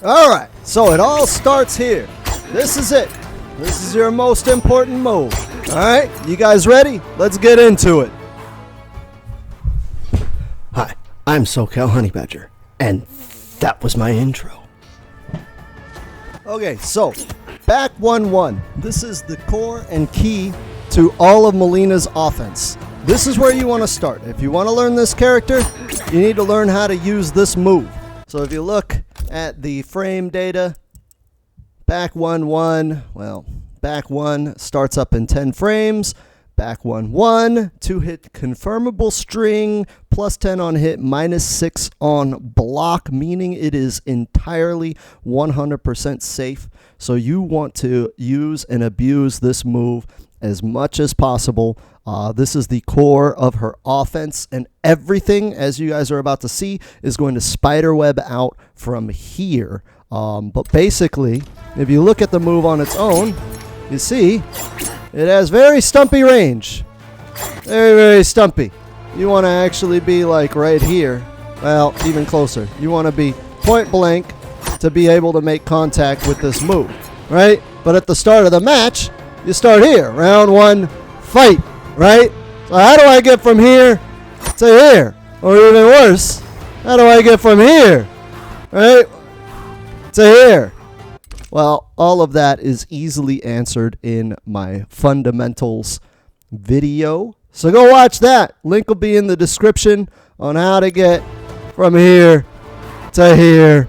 All right, so it all starts here. This is it. This is your most important move. All right, you guys ready? Let's get into it. Hi, I'm SoCal Honey Badger, and that was my intro. Okay, so back 1-1. This is the core and key to all of Mileena's offense. This is where you want to start. If you want to learn this character, you need to learn how to use this move. So if you look at the frame data, back 1-1, well, back 1 starts up in 10 frames. Back 1-1, 2-hit confirmable string, plus 10 on hit, minus 6 on block, meaning it is entirely 100% safe. So you want to use and abuse this move as much as possible. This is the core of her offense, and everything, as you guys are about to see, is going to spiderweb out from here. But basically, if you look at the move on its own, you see it has very stumpy range. Very, very stumpy. You want to actually be like right here. Well, even closer. You want to be point blank to be able to make contact with this move, right? But at the start of the match, you start here. Round 1, fight, right? So how do I get from here to here? Or even worse, how do I get from here, right, to here? Well, all of that is easily answered in my fundamentals video. So go watch that. Link will be in the description on how to get from here to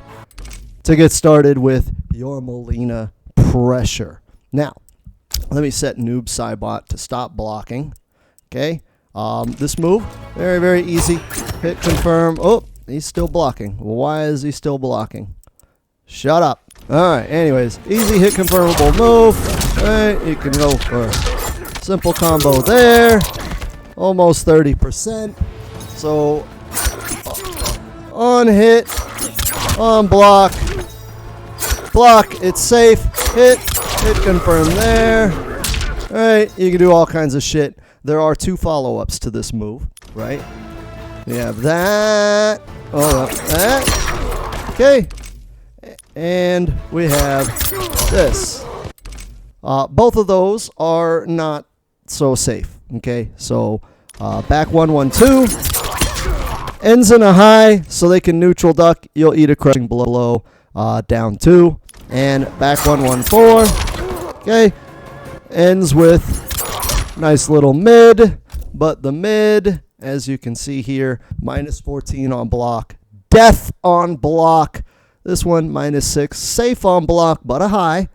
get started with your Mileena pressure. Now, let me set Noob Cybot to stop blocking. Okay. This move, very, very easy. Hit confirm. Oh, he's still blocking. Why is he still blocking? Shut up. Alright, anyways, easy hit confirmable move. Alright, you can go for simple combo there. Almost 30%. So, on hit, on block, it's safe. Hit confirm there. Alright, you can do all kinds of shit. There are 2 follow-ups to this move, right? We have that. Oh, that. Okay. And we have this. Both of those are not so safe. Okay, so back 1-1-2 ends in a high, so they can neutral duck. You'll eat a crushing blow. Down 2 and back 1-1-4. Okay, ends with nice little mid, but the mid, as you can see here, minus 14 on block, death on block. This one, minus 6. Safe on block, but a high.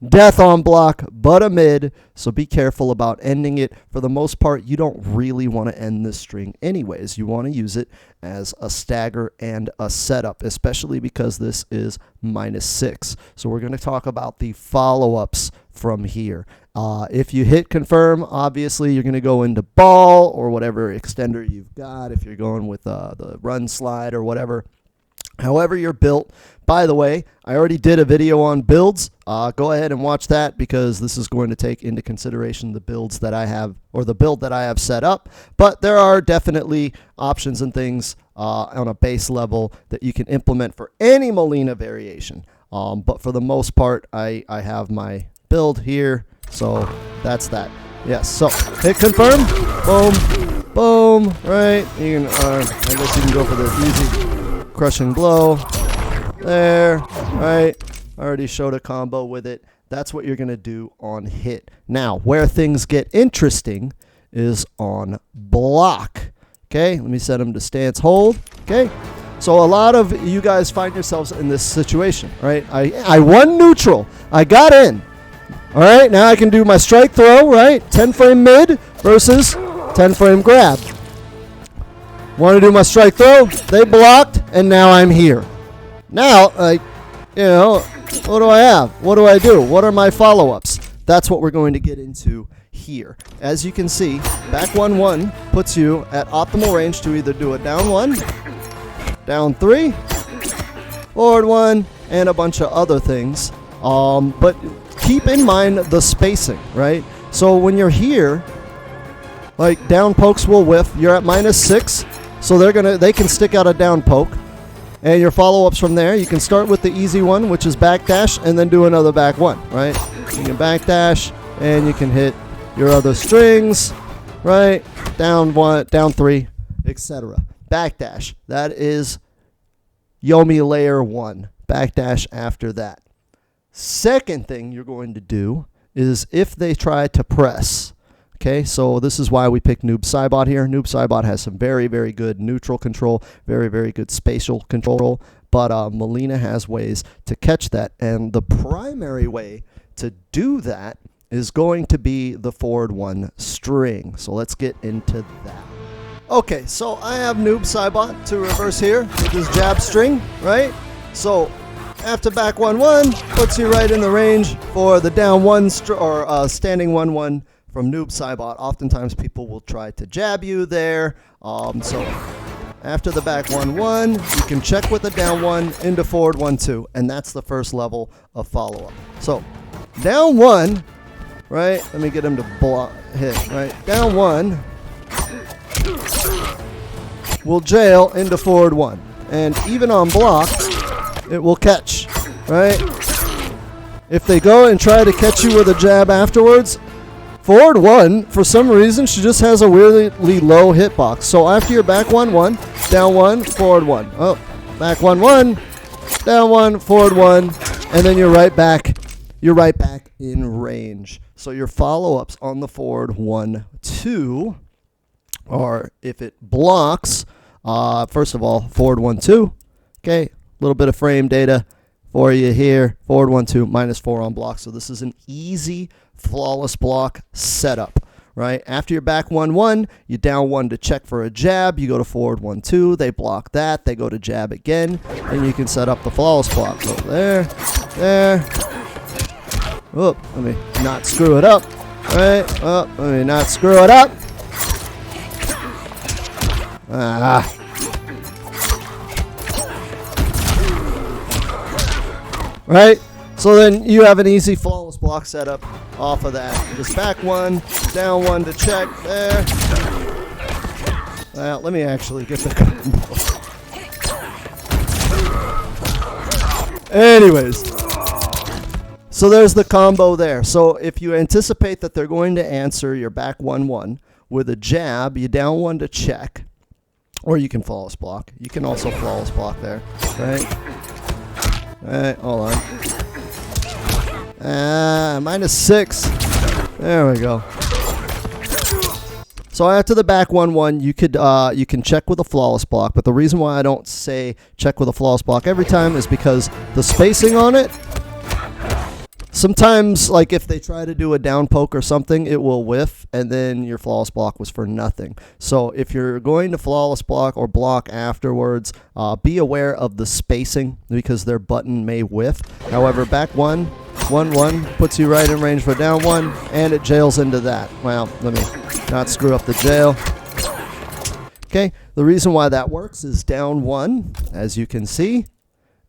Death on block, but a mid. So be careful about ending it. For the most part, you don't really want to end this string anyways. You want to use it as a stagger and a setup, especially because this is minus 6. So we're going to talk about the follow-ups from here. If you hit confirm, obviously you're going to go into ball or whatever extender you've got. If you're going with the run slide or whatever. However you're built. By the way, I already did a video on builds. Go ahead and watch that because this is going to take into consideration the builds that I have, or the build that I have set up. But there are definitely options and things on a base level that you can implement for any Mileena variation. But for the most part, I have my build here. So that's that. Yes, so hit confirm. Boom. Boom. Right. You can, I guess you can go for the easy crushing blow there, right? I already showed a combo with it. That's what you're going to do on hit. Now, where things get interesting is on block. Okay, let me set him to stance hold. Okay, so a lot of you guys find yourselves in this situation, right? I won neutral. I got in. All right, now I can do my strike throw, right? 10 frame mid versus 10 frame grab. Want to do my strike throw? They blocked, and now I'm here. Now, what do I have? What do I do? What are my follow-ups? That's what we're going to get into here. As you can see, back 1-1 puts you at optimal range to either do a down 1, down 3, forward 1, and a bunch of other things. But keep in mind the spacing, right? So when you're here, like down pokes will whiff. You're at minus 6. So they can stick out a down poke, And your follow-ups from there, you can start with the easy one, which is backdash, and then do another back one, right? You can backdash, and you can hit your other strings, right? Down one, down three, etc. Backdash, that is Yomi layer 1. Backdash after that. Second thing you're going to do is if they try to press. Okay, so this is why we picked Noob Saibot here. Noob Saibot has some very, very good neutral control, very, very good spatial control, but Mileena has ways to catch that. And the primary way to do that is going to be the forward 1 string. So let's get into that. Okay, so I have Noob Saibot to reverse here with his jab string, right? So after back 1-1, puts you right in the range for the down 1 or standing 1-1 from Noob Saibot. Oftentimes people will try to jab you there. So after the back 1-1, you can check with the down 1 into forward 1-2, and that's the first level of follow-up. So down 1, right? Let me get him to hit, right? Down 1 will jail into forward 1, and even on block, it will catch, right? If they go and try to catch you with a jab afterwards, forward 1, for some reason, she just has a weirdly low hitbox. So after your back 1-1, down 1, forward 1. Oh, back 1-1, down 1, forward 1, and then you're right back. You're right back in range. So your follow-ups on the forward 1-2 are if it blocks, first of all, forward 1-2. Okay, a little bit of frame data for you here. Forward 1-2, -4 on block. So this is an easy flawless block setup, right? After your back 1-1, you down 1 to check for a jab. You go to forward 1-2. They block that. They go to jab again, and you can set up the flawless block. So there, there. Oh, let me not screw it up. Right? Oh, let me not screw it up. Ah. Right? So then you have an easy flawless block setup off of that. Just back 1, down 1 to check there. Well, let me actually get the combo. Anyways, so there's the combo there. So if you anticipate that they're going to answer your back 1-1 with a jab, you down 1 to check, or you can flawless block. You can also flawless block there, right? All right, hold on. -6. There we go. So after the back 1-1, you can check with a flawless block. But the reason why I don't say check with a flawless block every time is because the spacing on it. Sometimes, like if they try to do a down poke or something, it will whiff, and then your flawless block was for nothing. So if you're going to flawless block or block afterwards, be aware of the spacing because their button may whiff. However, back 1-1 puts you right in range for down 1, and it jails into that. Well, let me not screw up the jail. Okay, the reason why that works is down 1, as you can see,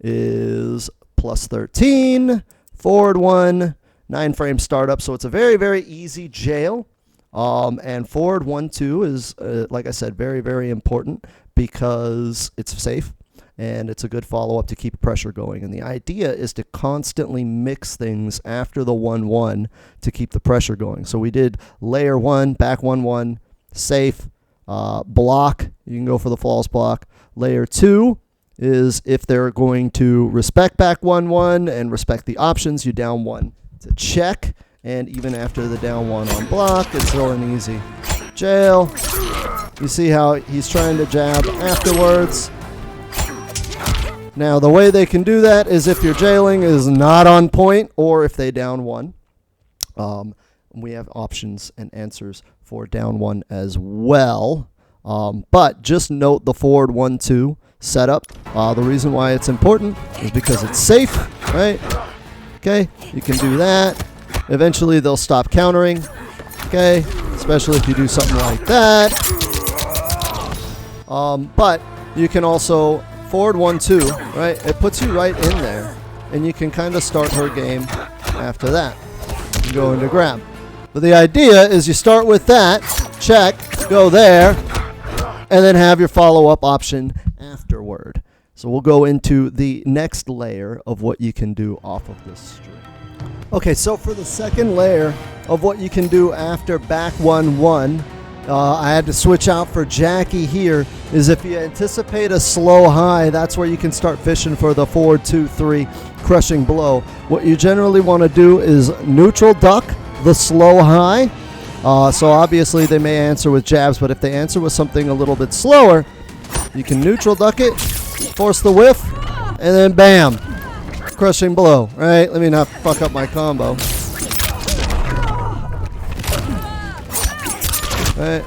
is +13. Forward 1, 9-frame startup, so it's a very, very easy jail. And forward 1-2 is, like I said, very, very important because it's safe and it's a good follow-up to keep pressure going. And the idea is to constantly mix things after the 1-1 to keep the pressure going. So we did layer 1, back 1-1, safe, block. You can go for the flawless block. Layer 2 is if they're going to respect back 1-1 and respect the options, you down 1 to check. And even after the down 1 on block, it's still an easy jail. You see how he's trying to jab afterwards. Now, the way they can do that is if your jailing is not on point or if they down 1. We have options and answers for down 1 as well. But just note the forward 1-2 setup. The reason why it's important is because it's safe, right? Okay, you can do that. Eventually they'll stop countering, okay, especially if you do something like that. But you can also forward 1-2, right? It puts you right in there, and you can kind of start her game after that. You go into grab. But the idea is you start with that, check, go there, and then have your follow-up option afterward. So we'll go into the next layer of what you can do off of this string. Okay, so for the second layer of what you can do after back 1-1, I had to switch out for Jackie here, is if you anticipate a slow high, that's where you can start fishing for the 4-2-3 crushing blow. What you generally want to do is neutral duck the slow high. So obviously they may answer with jabs, but if they answer with something a little bit slower, you can neutral duck it, force the whiff, and then bam, crushing blow, right? Let me not fuck up my combo. Right.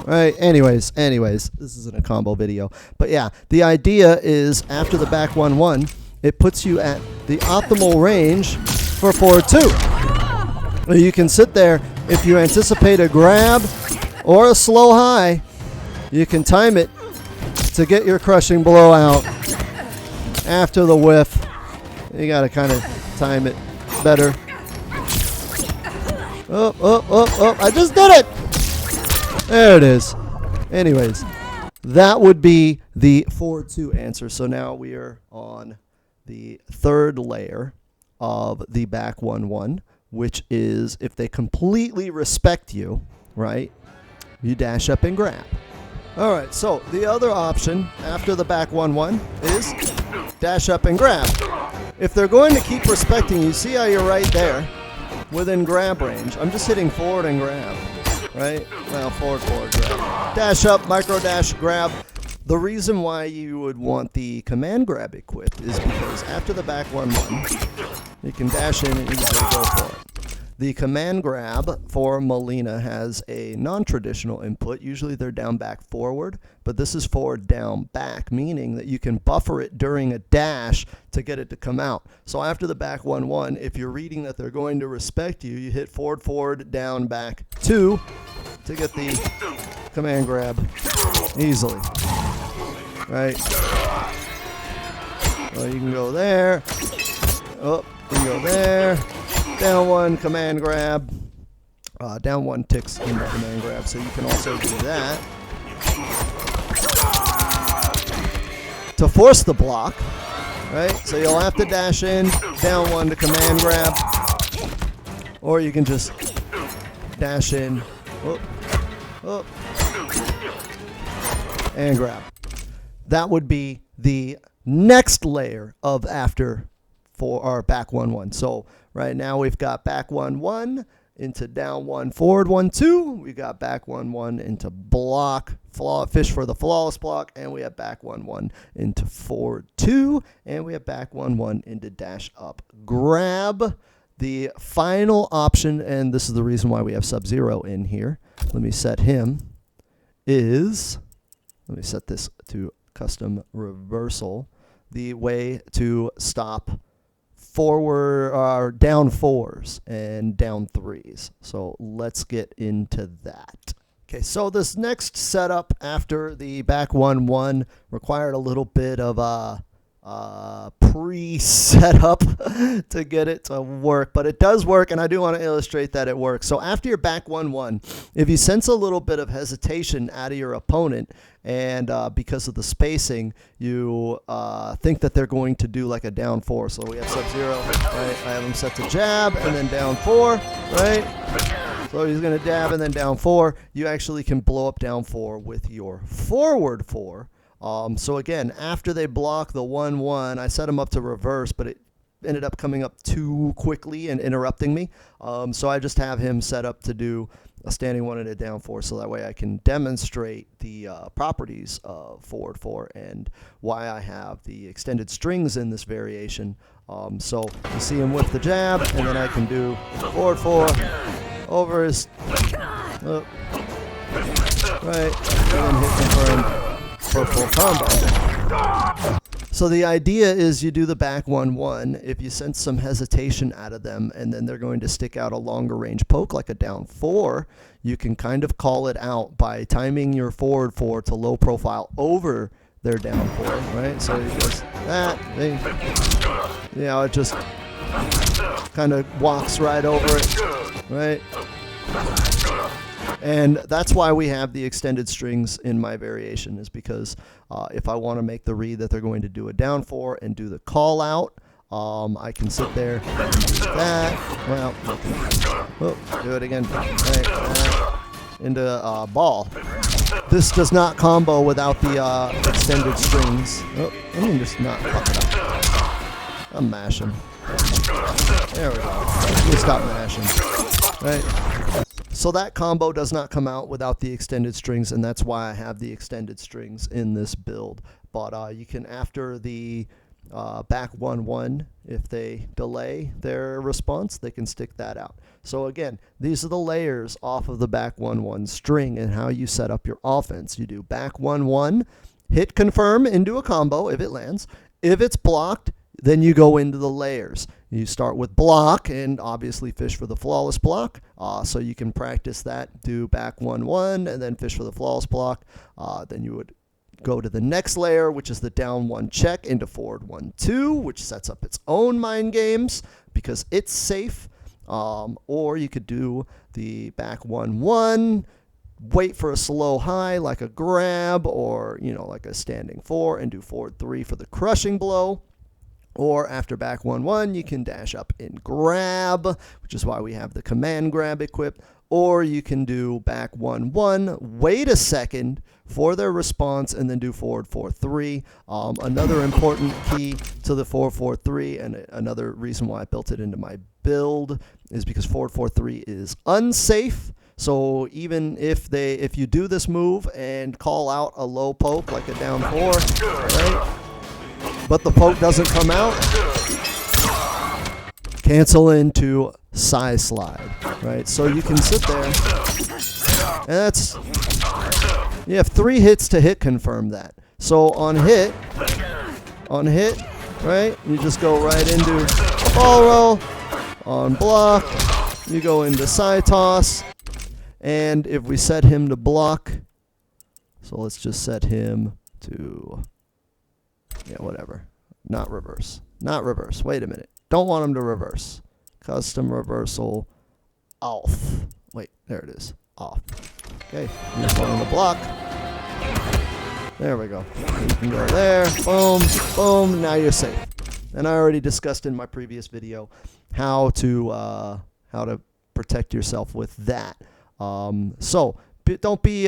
Right. Anyways, this isn't a combo video. But yeah, the idea is after the back 1-1, it puts you at the optimal range for 4-2. You can sit there. If you anticipate a grab or a slow high, you can time it to get your crushing blow out after the whiff. You got to kind of time it better. Oh, I just did it! There it is. Anyways, that would be the 4-2 answer. So now we are on the third layer of the back 1-1, which is if they completely respect you, right, you dash up and grab. All right, so the other option after the back 1-1 is dash up and grab. If they're going to keep respecting you, see how you're right there within grab range. I'm just hitting forward and grab, right? Well, forward, grab. Dash up, micro dash, grab. The reason why you would want the command grab equipped is because after the back 1-1, you can dash in and easily go for it. The command grab for Mileena has a non-traditional input. Usually they're down, back, forward, but this is forward, down, back, meaning that you can buffer it during a dash to get it to come out. So after the back 1-1, if you're reading that they're going to respect you, you hit forward, forward, down, back, 2 to get the command grab easily, right? Well, you can go there. Oh, you can go there. Down 1, command grab. Down 1 ticks in the command grab, so you can also do that. To force the block, right? So you'll have to dash in, down 1 to command grab. Or you can just dash in, and grab. That would be the next layer of after for our back 1-1. So right now we've got back 1-1 into down 1, forward 1-2. We got back 1-1 into block, fish for the flawless block, and we have back 1-1 into forward 2, and we have back 1-1 into dash up grab. The final option, and this is the reason why we have Sub-Zero in here. Let me set him. Let me set this to custom reversal. The way to stop forward or down 4s and down 3s. So let's get into that. Okay, so this next setup after the back 1-1 required a little bit of a pre-setup to get it to work, but it does work, and I do want to illustrate that it works. So after your back 1-1, if you sense a little bit of hesitation out of your opponent, and because of the spacing, you think that they're going to do like a down 4. So we have Sub-Zero, right? I have him set to jab and then down 4, right? So he's going to jab and then down 4. You actually can blow up down 4 with your forward 4. So again, after they block the 1-1, I set him up to reverse, but it ended up coming up too quickly and interrupting me. So I just have him set up to do a standing 1 and a down 4, so that way I can demonstrate the properties of forward 4 and why I have the extended strings in this variation. So you see him with the jab, and then I can do forward 4 over his right, and then hit confirm for full combo. So the idea is you do the back 1-1. If you sense some hesitation out of them and then they're going to stick out a longer range poke like a down 4, you can kind of call it out by timing your forward 4 to low profile over their down 4, right? So he goes that, it just kind of walks right over it, right? And that's why we have the extended strings in my variation, is because if I want to make the read that they're going to do a down 4 and do the call out, I can sit there and do that. Well, do it again. Right, into ball. This does not combo without the extended strings. Oh, let me just not fuck it up. I'm mashing. There we go. Let me stop mashing. Right. So that combo does not come out without the extended strings, and that's why I have the extended strings in this build. But you can, after the back 1-1, if they delay their response, they can stick that out. So again, these are the layers off of the back 1-1 string and how you set up your offense. You do back 1-1, hit confirm into a combo if it lands. If it's blocked, then you go into the layers. You start with block and obviously fish for the flawless block. So you can practice that, do back 1-1 and then fish for the flawless block. Then you would go to the next layer, which is the down 1 check into forward 1-2, which sets up its own mind games because it's safe. Or you could do the back 1-1, wait for a slow high like a grab or, like a standing 4 and do forward 3 for the crushing blow. Or after back 1-1, you can dash up and grab, which is why we have the command grab equipped. Or you can do back 1-1, wait a second for their response, and then do forward 4-3. Another important key to the forward 4-3, and another reason why I built it into my build, is because forward 4-3 is unsafe. So even if you do this move and call out a low poke like a down 4, right? But the poke doesn't come out, cancel into side slide, right? So you can sit there, and you have 3 hits to hit confirm that. So on hit, right, you just go right into a ball roll. On block, you go into side toss, and if we set him to block, so let's just set him to, whatever, not reverse, wait a minute, don't want him to reverse, custom reversal off, wait, there it is, off, okay, you just want him to block, there we go, you can go there, boom, boom, now you're safe. And I already discussed in my previous video how to protect yourself with that. So don't be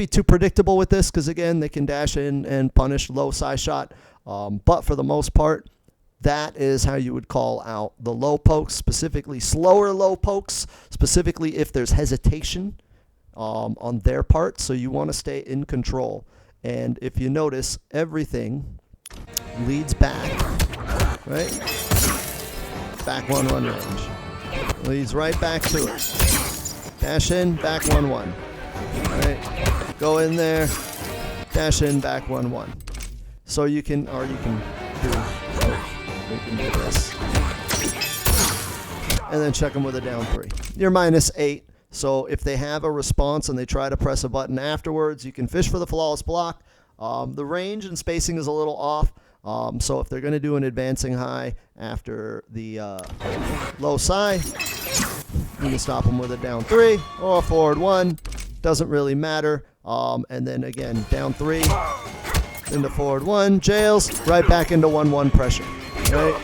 too predictable with this, because again, they can dash in and punish low side shot. But for the most part, that is how you would call out the low pokes, specifically slower low pokes, specifically if there's hesitation on their part. So you want to stay in control. And if you notice, everything leads back, right? Back 1-1 range. Leads right back to it. Dash in, back 1-1. Right? Go in there, dash in, back 1-1. So you can do this. And then check them with a down 3. You're -8. So if they have a response and they try to press a button afterwards, you can fish for the flawless block. The range and spacing is a little off. So if they're going to do an advancing high after the low side, you can stop them with a down 3 or a forward 1. Doesn't really matter. And then again, down 3 into forward 1, jails, right back into 1-1 pressure. Right?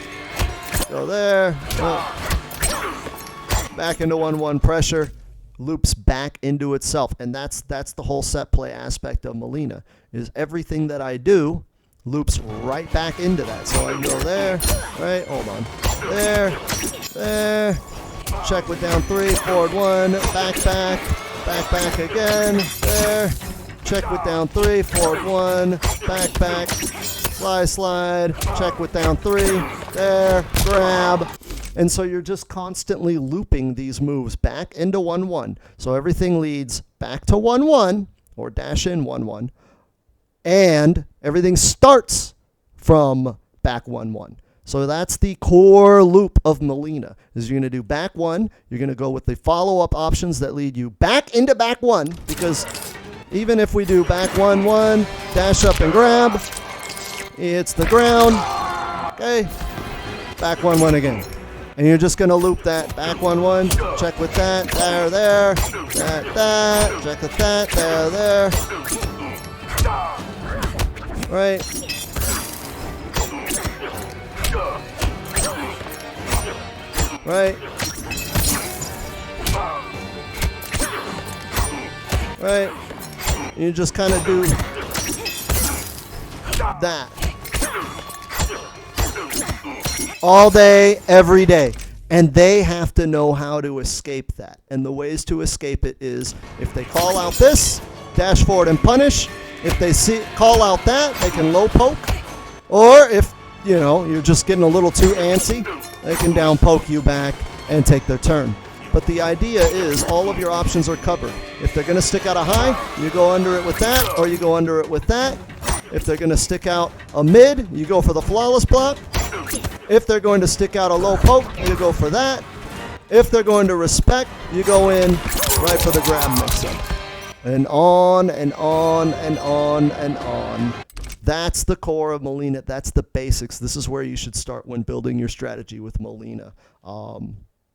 Go there. Back into 1-1 pressure. Loops back into itself, and that's the whole set play aspect of Mileena, is everything that I do loops right back into that. So I can go there, right, hold on, there, check with down 3, forward 1, back again, there, check with down 3, forward 1, back, slide, check with down 3, there, grab. And so you're just constantly looping these moves back into 1-1. So everything leads back to 1-1 or dash in 1-1. And everything starts from back 1-1. So that's the core loop of Mileena. Is you're going to do back 1. You're going to go with the follow-up options that lead you back into back 1. Because even if we do back 1-1, dash up and grab, it's the ground. Okay. Back 1-1 again. And you're just going to loop that back 1-1, check with that, there, that, check with that, there. Right? Right? Right? You just kind of do that. All day, every day. And they have to know how to escape that. And the ways to escape it is if they call out this, dash forward and punish. If they call out that, they can low poke. Or if, you know, you're just getting a little too antsy, they can down poke you back and take their turn. But the idea is all of your options are covered. If they're going to stick out a high, you go under it with that, or you go under it with that. If they're going to stick out a mid, you go for the flawless block. If they're going to stick out a low poke, you go for that. If they're going to respect, you go in right for the grab mix-up. And on and on and on and on. That's the core of Mileena. That's the basics. This is where you should start when building your strategy with Mileena.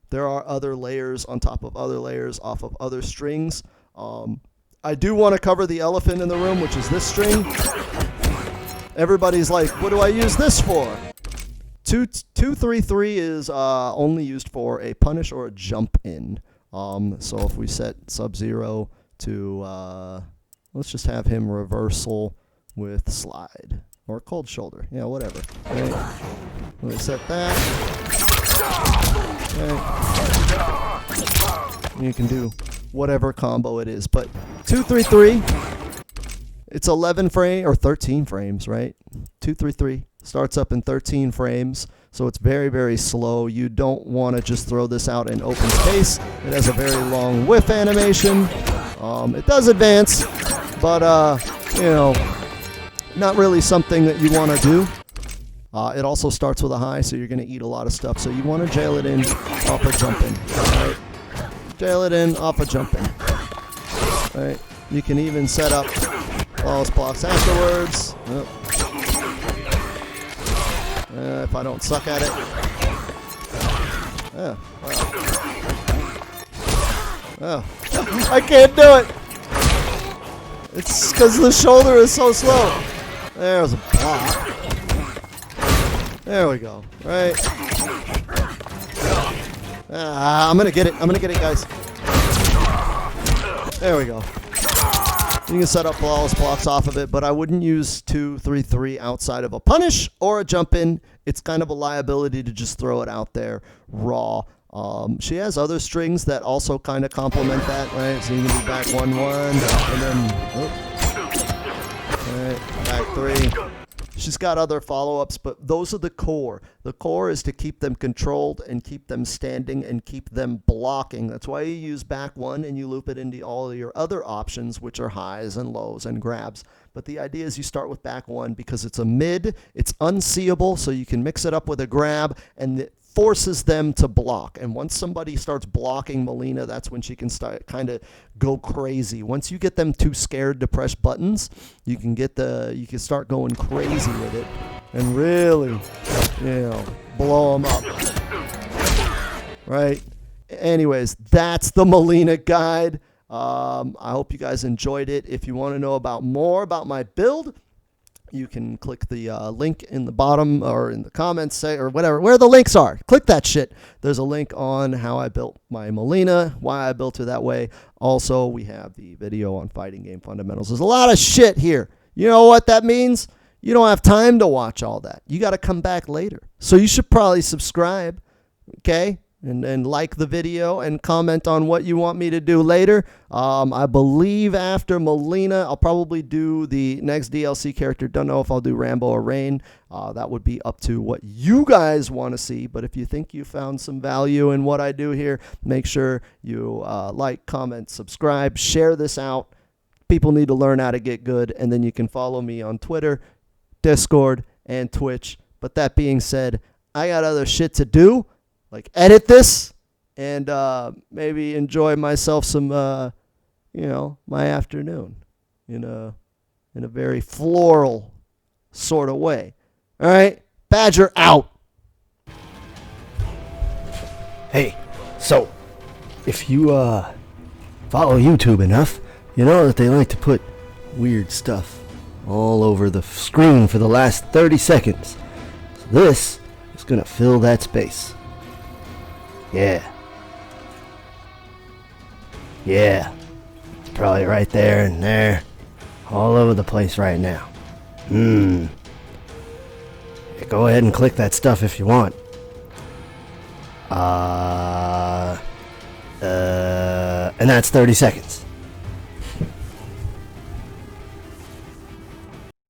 There are other layers on top of other layers off of other strings. I do want to cover the elephant in the room, which is this string. Everybody's like, what do I use this for? 2-3-3 is only used for a punish or a jump in. So if we set Sub-Zero to, let's just have him reversal with slide or cold shoulder. Yeah, whatever. Right. We set that. Okay. You can do whatever combo it is, but 2-3-3. It's 11 frame or 13 frames, right? 2-3-3 starts up in 13 frames, so it's very, very slow. You don't want to just throw this out in open space. It has a very long whiff animation. It does advance, but you know, not really something that you want to do. It also starts with a high, so you're going to eat a lot of stuff. So you want to jail it in off a jump in. Right? Jail it in off a jump in. Right? You can even set up flawless blocks afterwards. If I don't suck at it. Oh, wow. Oh, I can't do it. It's because the shoulder is so slow. There's a block. There we go. Right. I'm gonna get it. I'm gonna get it, guys. There we go. You can set up flawless blocks off of it, but I wouldn't use 2-3-3 outside of a punish or a jump in. It's kind of a liability to just throw it out there raw. She has other strings that also kind of complement that, right? So you can do back 1-1, and then right, back 3. She's got other follow-ups, but those are the core. The core is to keep them controlled and keep them standing and keep them blocking. That's why you use back 1 and you loop it into all of your other options, which are highs and lows and grabs. But the idea is you start with back 1 because it's a mid, it's unseeable, so you can mix it up with a grab, and it forces them to block. And once somebody starts blocking Mileena, that's when she can start kind of go crazy. Once you get them too scared to press buttons, you can start going crazy with it and really, you know, blow them up. Right? Anyways, that's the Mileena guide. I hope you guys enjoyed it. If you want to know about more about my build, you can click the link in the bottom or in the comments, say, or whatever, where the links are. Click that shit. There's a link on how I built my Mileena, why I built her that way. Also, we have the video on fighting game fundamentals. There's a lot of shit here. You know what that means? You don't have time to watch all that. You got to come back later. So you should probably subscribe, okay? And like the video and comment on what you want me to do later. I believe after Mileena, I'll probably do the next DLC character. Don't know if I'll do Rambo or Rain. That would be up to what you guys want to see. But if you think you found some value in what I do here, make sure you like, comment, subscribe, share this out. People need to learn how to get good. And then you can follow me on Twitter, Discord, and Twitch. But that being said, I got other shit to do. Like edit this and maybe enjoy myself some, you know, my afternoon in a very floral sort of way. All right, Badger out. Hey, so, if you, follow YouTube enough, you know that they like to put weird stuff all over the screen for the last 30 seconds. So this is gonna fill that space. Yeah. Yeah. It's probably right there and there. All over the place right now. Yeah, go ahead and click that stuff if you want. And that's 30 seconds.